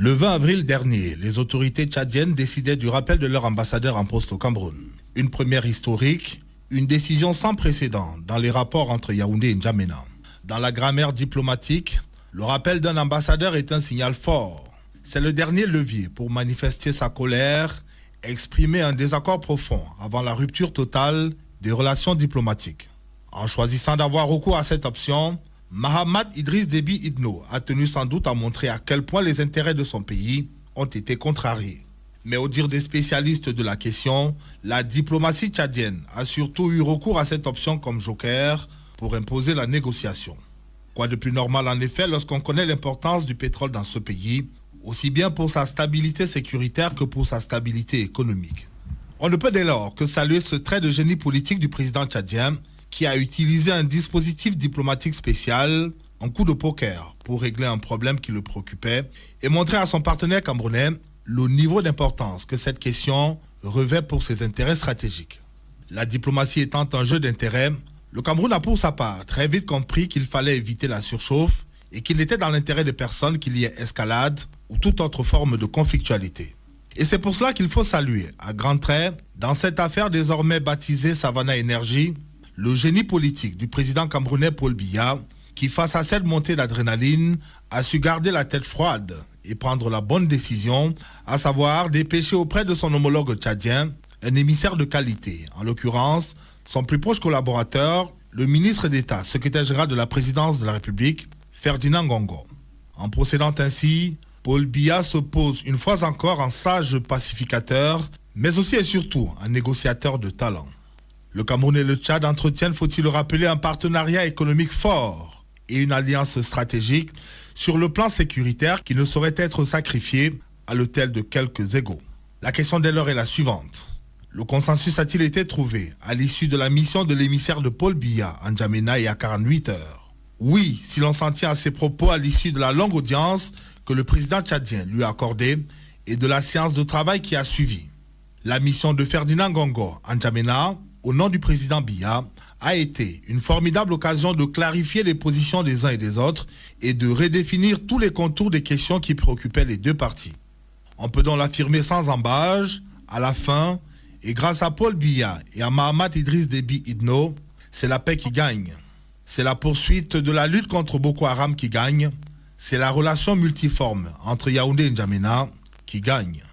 Le 20 avril dernier, les autorités tchadiennes décidaient du rappel de leur ambassadeur en poste au Cameroun. Une première historique, une décision sans précédent dans les rapports entre Yaoundé et N'Djamena. Dans la grammaire diplomatique, le rappel d'un ambassadeur est un signal fort. C'est le dernier levier pour manifester sa colère, exprimer un désaccord profond avant la rupture totale des relations diplomatiques. En choisissant d'avoir recours à cette option, Mahamat Idriss Déby Itno a tenu sans doute à montrer à quel point les intérêts de son pays ont été contrariés. Mais au dire des spécialistes de la question, la diplomatie tchadienne a surtout eu recours à cette option comme joker pour imposer la négociation. Quoi de plus normal en effet lorsqu'on connaît l'importance du pétrole dans ce pays, aussi bien pour sa stabilité sécuritaire que pour sa stabilité économique. On ne peut dès lors que saluer ce trait de génie politique du président tchadien qui a utilisé un dispositif diplomatique spécial, un coup de poker, pour régler un problème qui le préoccupait et montrer à son partenaire camerounais le niveau d'importance que cette question revêt pour ses intérêts stratégiques. La diplomatie étant un jeu d'intérêts, le Cameroun a pour sa part très vite compris qu'il fallait éviter la surchauffe et qu'il était dans l'intérêt de personne qu'il y ait escalade ou toute autre forme de conflictualité. Et c'est pour cela qu'il faut saluer, à grands traits, dans cette affaire désormais baptisée Savannah Energy, le génie politique du président camerounais Paul Biya, qui face à cette montée d'adrénaline, a su garder la tête froide et prendre la bonne décision, à savoir dépêcher auprès de son homologue tchadien un émissaire de qualité, en l'occurrence son plus proche collaborateur, le ministre d'État, secrétaire général de la présidence de la République, Ferdinand Ngongo. En procédant ainsi, Paul Biya se pose une fois encore en sage pacificateur, mais aussi et surtout un négociateur de talent. Le Cameroun et le Tchad entretiennent, faut-il le rappeler, un partenariat économique fort et une alliance stratégique sur le plan sécuritaire qui ne saurait être sacrifiée à l'autel de quelques égos. La question dès lors est la suivante. Le consensus a-t-il été trouvé à l'issue de la mission de l'émissaire de Paul Biya en N'Djamena il y a 48 heures? Oui, si l'on s'en tient à ses propos à l'issue de la longue audience que le président tchadien lui a accordée et de la séance de travail qui a suivi. La mission de Ferdinand Ngongo en N'Djamena, au nom du président Biya, a été une formidable occasion de clarifier les positions des uns et des autres et de redéfinir tous les contours des questions qui préoccupaient les deux parties. On peut donc l'affirmer sans embâche, à la fin, et grâce à Paul Biya et à Mahamat Idriss Déby Itno, c'est la paix qui gagne. C'est la poursuite de la lutte contre Boko Haram qui gagne. C'est la relation multiforme entre Yaoundé et N'Djamena qui gagne.